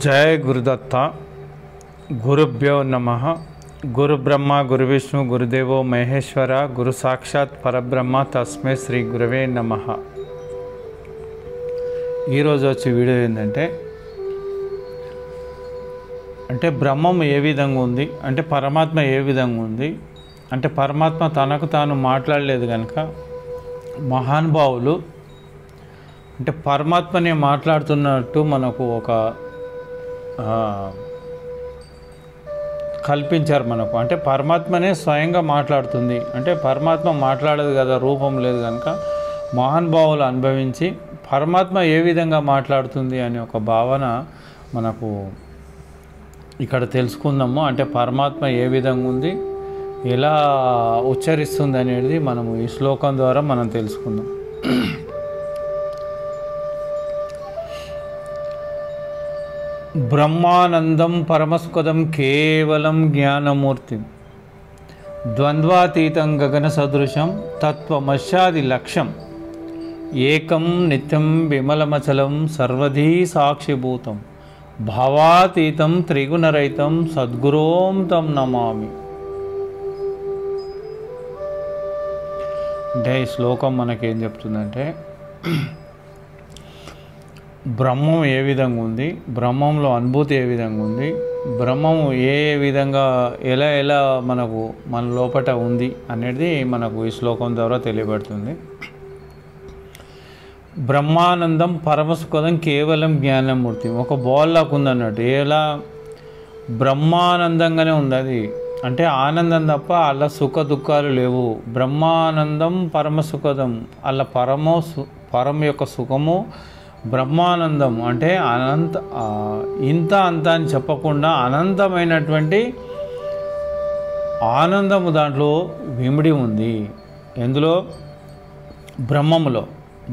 जय गुरुदत्ता गुरुभ्यो नमः गुरु ब्रह्मा गुरु विष्णु गुरुदेवो महेश्वर गुरु साक्षात् परब्रह्म तस्मै श्री गुरवे नमः। ఈరోజు వచ్చే వీడియో ఏంటంటే బ్రహ్మం ఏ విధంగా ఉంది అంటే పరమాత్మ ఏ విధంగా ఉంది అంటే పరమాత్మ తనకు తాను మాట్లాడలేదు కనుక మహానుభావులు అంటే పరమాత్మనే మాట్లాడుతున్నట్టు మనకు ఒక కల్పించారు మనకు అంటే పరమాత్మనే స్వయంగా మాట్లాడుతుంది అంటే పరమాత్మ మాట్లాడదు కదా రూపం లేదు కనుక మహానుభావులు అనుభవించి పరమాత్మ ఏ విధంగా మాట్లాడుతుంది అనే ఒక భావన మనకు ఇక్కడ తెలుసుకుందాము। అంటే పరమాత్మ ఏ విధంగా ఉంది ఎలా ఉచ్చరిస్తుంది అనేది మనము ఈ శ్లోకం ద్వారా మనం తెలుసుకుందాం। బ్రహ్మానందం పరమస్పదం కేవలం జ్ఞానమూర్తి ద్వంద్వాతీతం గగన సదృశం తత్వమస్యాది లక్ష్యం ఏకం నిత్యం విమలమచలం సర్వధీ సాక్షిభూతం భావాతీతం త్రిగుణరహితం సద్గురోం తం నమామి। అంటే ఈ శ్లోకం మనకేం చెప్తుందంటే బ్రహ్మం ఏ విధంగా ఉంది, బ్రహ్మంలో అనుభూతి ఏ విధంగా ఉంది, బ్రహ్మము ఏ విధంగా ఎలా ఎలా మనకు మన లోపట ఉంది అనేది మనకు ఈ శ్లోకం ద్వారా తెలియబడుతుంది। బ్రహ్మానందం పరమసుఖదం కేవలం జ్ఞానమూర్తి ఒక బాల్ లాగా ఉందన్నట్టు ఎలా బ్రహ్మానందంగానే ఉంది అది అంటే ఆనందం తప్ప అలా సుఖ దుఃఖాలు లేవు। బ్రహ్మానందం పరమసుఖదం అలా పరం యొక్క సుఖము బ్రహ్మానందం అంటే అనంత ఇంత అంత అని చెప్పకుండా అనంతమైనటువంటి ఆనందము దాంట్లో విమిడి ఉంది। ఎందులో బ్రహ్మములో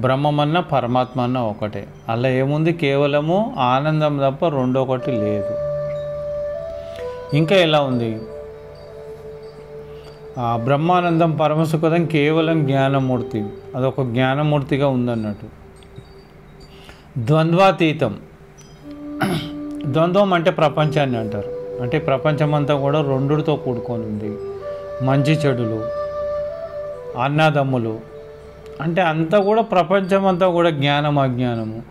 బ్రహ్మమన్న పరమాత్మ అన్న ఒకటే అలా ఏముంది కేవలము ఆనందం తప్ప రెండొకటి లేదు। ఇంకా ఎలా ఉంది బ్రహ్మానందం పరమసుఖదం కేవలం జ్ఞానమూర్తి అదొక జ్ఞానమూర్తిగా ఉందన్నట్టు। ద్వంద్వాతీతం ద్వంద్వం అంటే ప్రపంచాన్ని అంటారు అంటే ప్రపంచమంతా కూడా రెండుతో కూడుకొని ఉంది మంచి చెడులు అన్నదమ్ములు అంటే అంతా కూడా ప్రపంచం అంతా కూడా జ్ఞానం అజ్ఞానము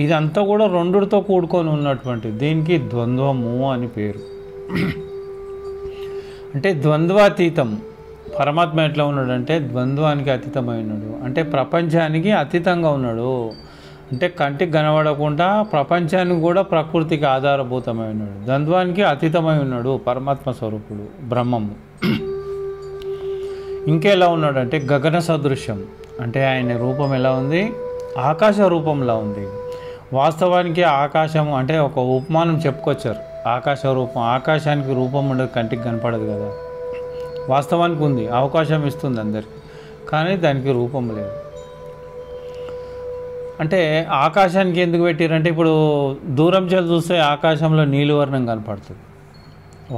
ఇదంతా కూడా రెండుతో కూడుకొని ఉన్నటువంటి దీనికి ద్వంద్వము అని పేరు। అంటే ద్వంద్వాతీతం పరమాత్మ ఎట్లా ఉన్నాడంటే ద్వంద్వానికి అతీతమై ఉన్నాడు అంటే ప్రపంచానికి అతీతంగా ఉన్నాడు అంటే కంటికి కనబడకుండా ప్రపంచానికి కూడా ప్రకృతికి ఆధారభూతమై ఉన్నాడు ద్వంద్వానికి అతీతమై ఉన్నాడు పరమాత్మ స్వరూపుడు బ్రహ్మము। ఇంకెలా ఉన్నాడంటే గగన సదృశ్యం అంటే ఆయన రూపం ఎలా ఉంది ఆకాశ రూపంలా ఉంది। వాస్తవానికి ఆకాశం అంటే ఒక ఉపమానం చెప్పుకొచ్చారు ఆకాశ రూపం ఆకాశానికి రూపం ఉండదు కంటికి కనపడదు కదా వాస్తవానికి ఉంది అవకాశం ఇస్తుంది అందరికి కానీ దానికి రూపం లేదు। అంటే ఆకాశానికి ఎందుకు పెట్టారంటే ఇప్పుడు దూరం చేసి చూస్తే ఆకాశంలో నీలివర్ణం కనపడుతుంది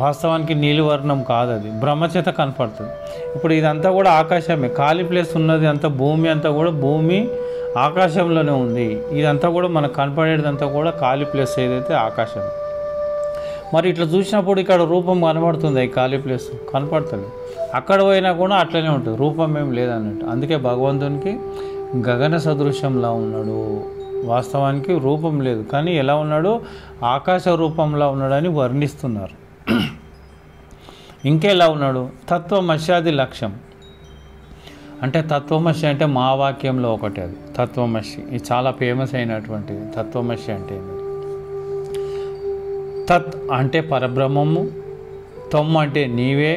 వాస్తవానికి నీలివర్ణం కాదు అది బ్రహ్మచేత కనపడుతుంది। ఇప్పుడు ఇదంతా కూడా ఆకాశమే ఖాళీ ప్లేస్ ఉన్నది అంతా భూమి అంతా కూడా భూమి ఆకాశంలోనే ఉంది ఇదంతా కూడా మనకు కనపడేదంతా కూడా ఖాళీ ప్లేస్ ఏదైతే ఆకాశం మరి ఇట్లా చూసినప్పుడు ఇక్కడ రూపం కనబడుతుంది ఈ ఖాళీ ప్లేస్ కనపడుతుంది అక్కడ పోయినా కూడా అట్లనే ఉంటుంది రూపం ఏం లేదన్నట్టు అందుకే భగవంతునికి గగన సదృశ్యంలా ఉన్నాడు వాస్తవానికి రూపం లేదు కానీ ఎలా ఉన్నాడు ఆకాశ రూపంలా ఉన్నాడని వర్ణిస్తున్నారు। ఇంకెలా ఉన్నాడు తత్వమస్యాది లక్ష్యం అంటే తత్వమసి అంటే మా వాక్యంలో ఒకటి అది తత్వమసి ఇది చాలా ఫేమస్ అయినటువంటిది తత్వమసి అంటే తత్ అంటే పరబ్రహ్మము త్వం అంటే నీవే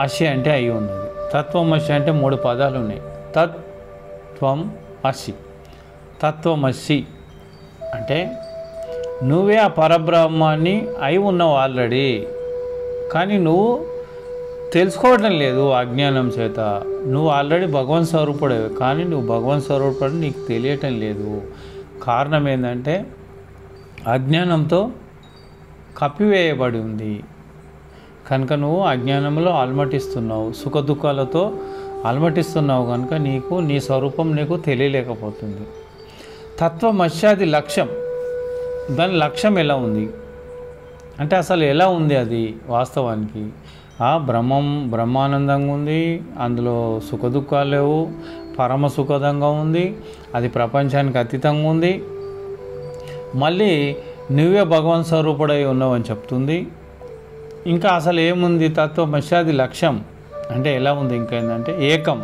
అసి అంటే అయి ఉన్నది తత్వమసి అంటే 3 పదాలు ఉన్నాయి తత్ త్వం అసి తత్వమసి అంటే నువ్వే ఆ పరబ్రహ్మాన్ని అయి ఉన్నావు ఆల్రెడీ కానీ నువ్వు తెలుసుకోవటం లేదు అజ్ఞానం చేత నువ్వు ఆల్రెడీ భగవన్ స్వరూపుడే కానీ నువ్వు భగవన్ స్వరూపుడు నీకు తెలియటం లేదు కారణం ఏంటంటే అజ్ఞానంతో కప్పివేయబడి ఉంది కనుక నువ్వు అజ్ఞానంలో అలమటిస్తున్నావు సుఖ దుఃఖాలతో అలమటిస్తున్నావు కనుక నీకు నీ స్వరూపం నీకు తెలియలేకపోతుంది। తత్వమస్యాది లక్ష్యం దాని లక్ష్యం ఎలా ఉంది అంటే అసలు ఎలా ఉంది అది వాస్తవానికి? బ్రహ్మానందంగా ఉంది, అందులో సుఖదుఖాలు లేవు, పరమ సుఖదంగా ఉంది, అది ప్రపంచానికి అతీతంగా ఉంది, మళ్ళీ నువ్వే భగవాన్ స్వరూపుడై ఉన్నావని చెప్తుంది. ఇంకా అసలు ఏముంది తత్వమసి? అది లక్ష్యం అంటే ఎలా ఉంది? ఇంకా ఏంటంటే ఏకం,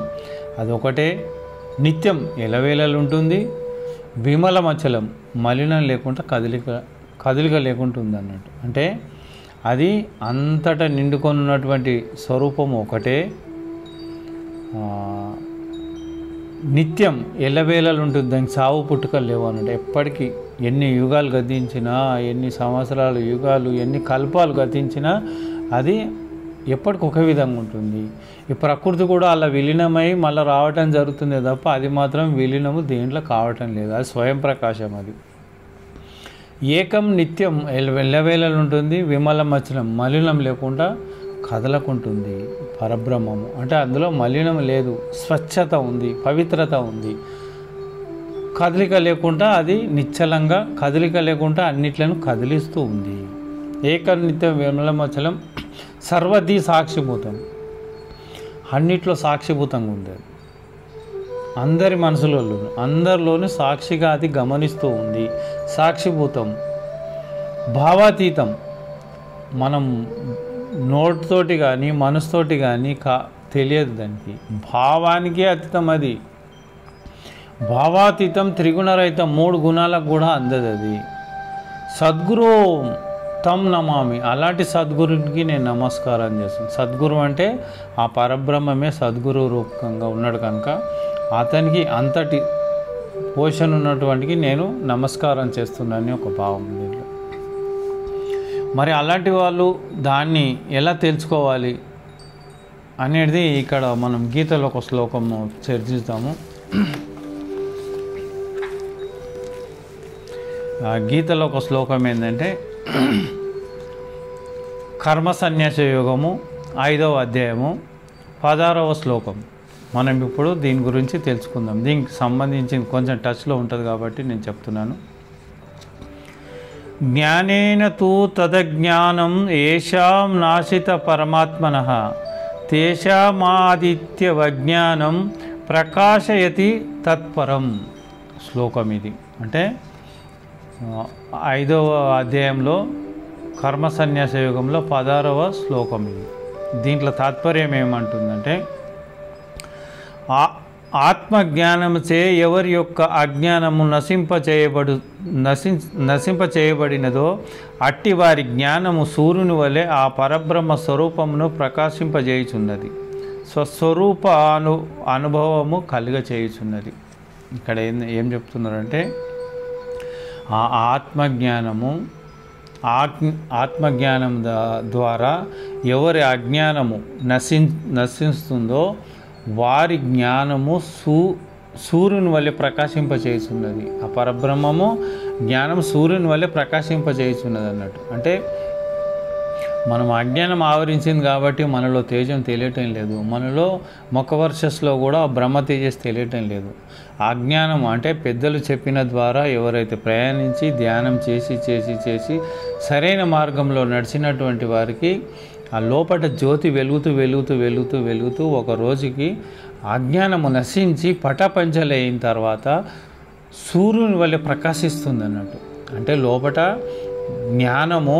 అదొకటే, నిత్యం ఎలవేళలు ఉంటుంది, విమలమచలం మలినం లేకుండా కదలిక లేకుండా ఉంది అన్నట్టు. అంటే అది అంతటా నిండుకొని ఉన్నటువంటి స్వరూపం ఒకటే, నిత్యం ఎల్లవేళలు ఉంటుంది, దానికి సావు పుట్టుకలు లేవు అన్నట్టు. ఎప్పటికీ ఎన్ని యుగాలు గతించినా, ఎన్ని సంవత్సరాలు యుగాలు, ఎన్ని కల్పాలు గతించినా అది ఎప్పటికి ఒక విధంగా ఉంటుంది. ఈ ప్రకృతి కూడా అలా విలీనమై మళ్ళీ రావటం జరుగుతుంది తప్ప అది మాత్రం విలీనము దేంట్లో కావటం లేదు, అది స్వయం ప్రకాశం. అది ఏకం, నిత్యం ఎల్లవేళలు ఉంటుంది, విమలమచలం మలినం లేకుండా కదలకుంటుంది పరబ్రహ్మము. అంటే అందులో మలినం లేదు, స్వచ్ఛత ఉంది, పవిత్రత ఉంది, కదలిక లేకుండా అది నిశ్చలంగా, కదలిక లేకుండా అన్నిట్లను కదిలిస్తూ ఉంది. ఏకం, నిత్యం, విమలమచలం, సర్వదీ సాక్షిభూతం, అన్నిట్లో సాక్షిభూతంగా ఉంది. అందరి మనసులలో, అందరిలోనూ సాక్షిగా అది గమనిస్తూ ఉంది, సాక్షిభూతం, భావాతీతం. మనం నోటితోటి కానీ మనసుతోటి కానీ తెలియదు, దానికి భావానికే అతీతం. అది భావాతీతం, త్రిగుణరహితం, 3 గుణాలకు కూడా అందదు అది. సద్గురు తం నమామి, అలాంటి సద్గురునికి నేను నమస్కారం చేస్తాను. సద్గురు అంటే ఆ పరబ్రహ్మమే సద్గురు రూపకంగా ఉన్నాడు కనుక అతనికి అంతటి పోషణ ఉన్నటువంటికి నేను నమస్కారం చేస్తున్నానని ఒక భావం దీంట్లో. మరి అలాంటి వాళ్ళు దాన్ని ఎలా తెలుసుకోవాలి అనేది ఇక్కడ మనం గీతలో ఒక శ్లోకము చర్చిస్తాము. గీతలో ఒక శ్లోకం ఏంటంటే కర్మ సన్యాస యోగము 5వ అధ్యాయము 16వ శ్లోకం. మనం ఇప్పుడు దీని గురించి తెలుసుకుందాం. దీనికి సంబంధించి కొంచెం టచ్లో ఉంటుంది కాబట్టి నేను చెప్తున్నాను. జ్ఞానేన తు తదజ్ఞానం ఏషాం నాశిత పరమాత్మనః తేషామాదిత్యవజ్ఞానం ప్రకాశయతి తత్పరం. శ్లోకం ఇది. అంటే 5వ అధ్యాయంలో కర్మ సన్యాస యోగంలో 16వ శ్లోకం ఇది. దీంట్లో తాత్పర్యం ఏమంటుందంటే ఆత్మజ్ఞానముచే ఎవరి యొక్క అజ్ఞానము నశింపచేయబడినదో అట్టి వారి జ్ఞానము సూర్యుని వలె ఆ పరబ్రహ్మ స్వరూపమును ప్రకాశింపజేయుచున్నది, స్వస్వరూప అనుభవము కలుగచేయుచున్నది. ఇక్కడ ఏం చెప్తున్నారంటే ఆ ఆత్మజ్ఞానం ద్వారా ఎవరి అజ్ఞానము నశిస్తుందో వారి జ్ఞానము సూర్యుని వల్లే ప్రకాశింపచేయుచున్నది. ఆ పరబ్రహ్మము జ్ఞానం సూర్యుని వల్లే ప్రకాశింపచేయుచున్నది అన్నట్టు. అంటే మనం అజ్ఞానం ఆవరించింది కాబట్టి మనలో తేజం తెలియటం లేదు, మనలో ముఖవర్షస్లో కూడా బ్రహ్మ తేజస్ తెలియటం లేదు. అజ్ఞానం అంటే పెద్దలు చెప్పిన ద్వారా ఎవరైతే ప్రయాణించి ధ్యానం చేసి సరైన మార్గంలో నడిచినటువంటి వారికి ఆ లోపల జ్యోతి వెలుగుతూ ఒక రోజుకి అజ్ఞానము నశించి పటపంచలైన తర్వాత సూర్యుని వల్లే ప్రకాశిస్తుంది అన్నట్టు. అంటే లోపల జ్ఞానము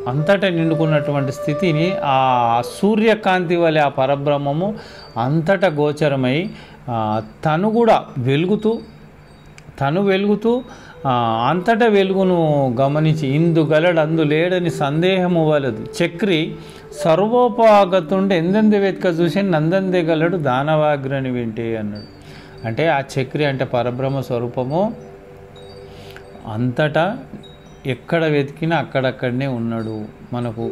అంతటా నిండుకున్నటువంటి స్థితిని ఆ సూర్యకాంతి వలె ఆ పరబ్రహ్మము అంతటా గోచరమై తను కూడా వెలుగుతూ అంతటా వెలుగును గమనించి ఇందుగలడు లేడని సందేహము వలదు చక్రి సర్వోపగతుండే ఎందెంది వెతక చూసి నందందే గలడు దానవాగ్రని వింటే అన్నాడు. అంటే ఆ చక్రి అంటే పరబ్రహ్మ స్వరూపము అంతటా ఎక్కడ వెతికినా అక్కడక్కడనే ఉన్నాడు. మనకు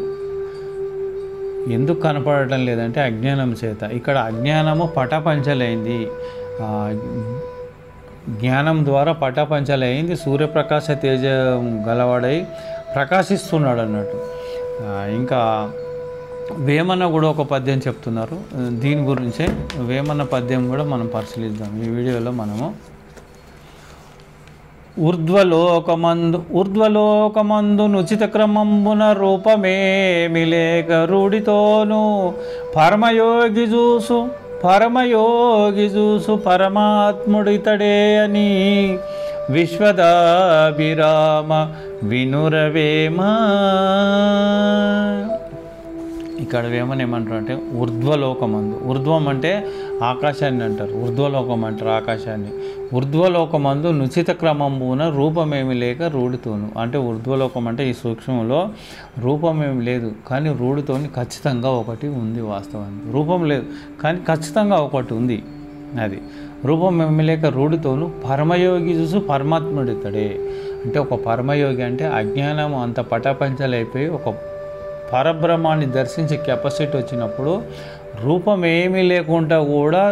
ఎందుకు కనపడటం లేదంటే అజ్ఞానం చేత. ఇక్కడ అజ్ఞానము పటపంచలైంది, జ్ఞానం ద్వారా పటపంచలైంది, సూర్యప్రకాశ తేజం గలవాడై ప్రకాశిస్తున్నాడు అన్నట్టు. ఇంకా వేమన కూడా ఒక పద్యం చెప్తున్నారు, దీని గురించే వేమన పద్యం కూడా మనం పరిశీలిద్దాం ఈ వీడియోలో. మనము ఊర్ధ్వలోకమందు నుచిత క్రమంబున రూపమేమి లేక రూఢితోను పరమయోగి చూసు పరమాత్ముడితడే అని విశ్వదాభిరామ వినురవేమా. ఇక్కడ వేమని ఏమంటారు అంటే ఊర్ధ్వలోకమందు, ఊర్ధ్వం అంటే ఆకాశాన్ని అంటారు, ఊర్ధ్వలోకం అంటారు ఆకాశాన్ని. ఊర్ధ్వలోకమందు నుచిత క్రమంబున రూపమేమి లేక రూఢితోను, అంటే ఊర్ధ్వలోకం అంటే ఈ సూక్ష్మంలో రూపమేమి లేదు కానీ రూఢితోని ఖచ్చితంగా ఒకటి ఉంది. వాస్తవానికి రూపం లేదు కానీ ఖచ్చితంగా ఒకటి ఉంది. అది రూపమేమి లేక రూఢితోను పరమయోగి చూసు పరమాత్ముడితడే. అంటే ఒక పరమయోగి అంటే అజ్ఞానం అంత పటాపంచలైపోయి ఒక పరబ్రహ్మాన్ని దర్శించే కెపాసిటీ వచ్చినప్పుడు రూపం ఏమీ లేకుండా కూడా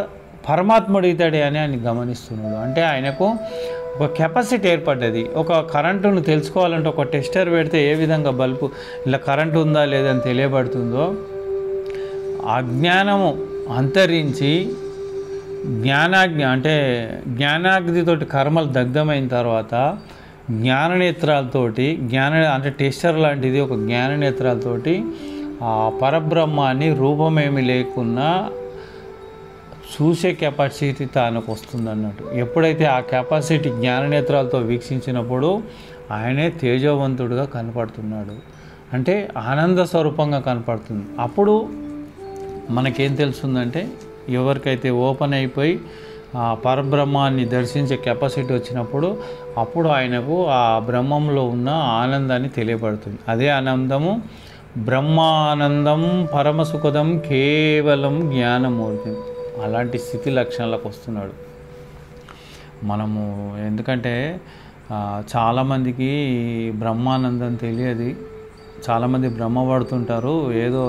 పరమాత్ముడితడే అని ఆయన గమనిస్తున్నాడు. అంటే ఆయనకు ఒక కెపాసిటీ ఏర్పడ్డది. ఒక కరెంటును తెలుసుకోవాలంటే ఒక టెస్టర్ పెడితే ఏ విధంగా బల్బు ఇలా కరెంటు ఉందా లేదని తెలియబడుతుందో, అజ్ఞానము అంతరించి జ్ఞానాగ్నితోటి కర్మలు దగ్ధమైన తర్వాత జ్ఞాననేత్రాలతోటి అంటే టెస్టర్ లాంటిది ఒక జ్ఞాననేత్రాలతోటి ఆ పరబ్రహ్మాన్ని రూపమేమి లేకున్నా చూసే కెపాసిటీ తనకు వస్తుంది అన్నట్టు. ఎప్పుడైతే ఆ కెపాసిటీ జ్ఞాననేత్రాలతో వీక్షించినప్పుడు ఆయనే తేజవంతుడుగా కనపడుతున్నాడు, అంటే ఆనంద స్వరూపంగా కనపడుతుంది. అప్పుడు మనకేం తెలుస్తుందంటే ఎవరికైతే ఓపెన్ అయిపోయి ఆ పరబ్రహ్మాన్ని దర్శించే కెపాసిటీ వచ్చినప్పుడు అప్పుడు ఆయనకు ఆ బ్రహ్మంలో ఉన్న ఆనందాన్ని తెలియబడుతుంది. అదే ఆనందము బ్రహ్మానందం పరమసుఖదం కేవలం జ్ఞానమూర్తి. అలాంటి స్థితి లక్షణాలకు వస్తున్నాడు మనము. ఎందుకంటే చాలామందికి బ్రహ్మానందం తెలియదు. చాలామంది బ్రహ్మపడుతుంటారు, ఏదో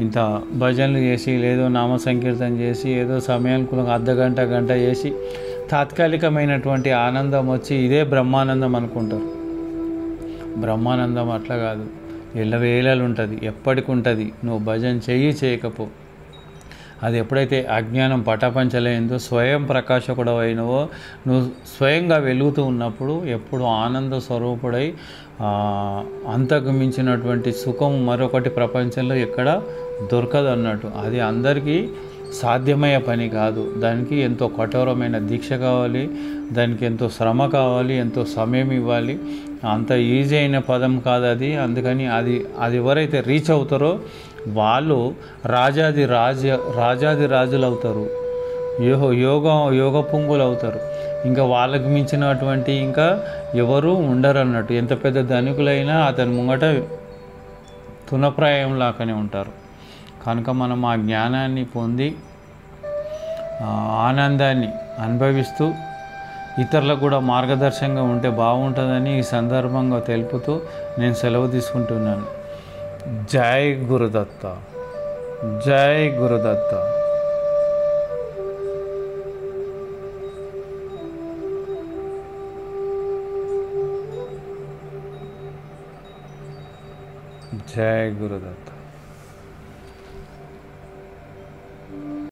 ఇంత భజనలు చేసి ఏదో నామ సంకీర్తన చేసి ఏదో సమయానుకూలంగా అర్ధగంట గంట చేసి తాత్కాలికమైనటువంటి ఆనందం వచ్చి ఇదే బ్రహ్మానందం అనుకుంటారు. బ్రహ్మానందం అట్లా కాదు, ఎల్లవేళలు ఉంటుంది, ఎప్పటికి ఉంటుంది. నువ్వు భజన చేయకపో, అది ఎప్పుడైతే అజ్ఞానం పటాపంచలైందో స్వయం ప్రకాశకుడు అయినవో నువ్వు స్వయంగా వెలుగుతూ ఉన్నప్పుడు ఎప్పుడు ఆనంద స్వరూపుడై అంతకు మించినటువంటి సుఖం మరొకటి ప్రపంచంలో ఎక్కడ దొరకదు అన్నట్టు. అది అందరికీ సాధ్యమయ్యే పని కాదు. దానికి ఎంతో కఠోరమైన దీక్ష కావాలి, దానికి ఎంతో శ్రమ కావాలి, ఎంతో సమయం ఇవ్వాలి. అంత ఈజీ అయిన పదం కాదు అది. అందుకని అది ఎవరైతే రీచ్ అవుతారో వాళ్ళు రాజాది రాజులు అవుతారు, యోగ పుంగులు అవుతారు. ఇంకా వాళ్ళకి మించినటువంటి ఇంకా ఎవరు ఉండరు అన్నట్టు. ఎంత పెద్ద ధనికులైనా అతని ముంగట తునప్రాయం లాగానే ఉంటారు. కనుక మనం ఆ జ్ఞానాన్ని పొంది ఆనందాన్ని అనుభవిస్తూ ఇతరులకు కూడా మార్గదర్శకంగా ఉంటే బాగుంటుందని ఈ సందర్భంగా తెలుపుతూ నేను సెలవు తీసుకుంటున్నాను. జై గురుదత్త, జై గురుదత్త. జై గురుదత్త.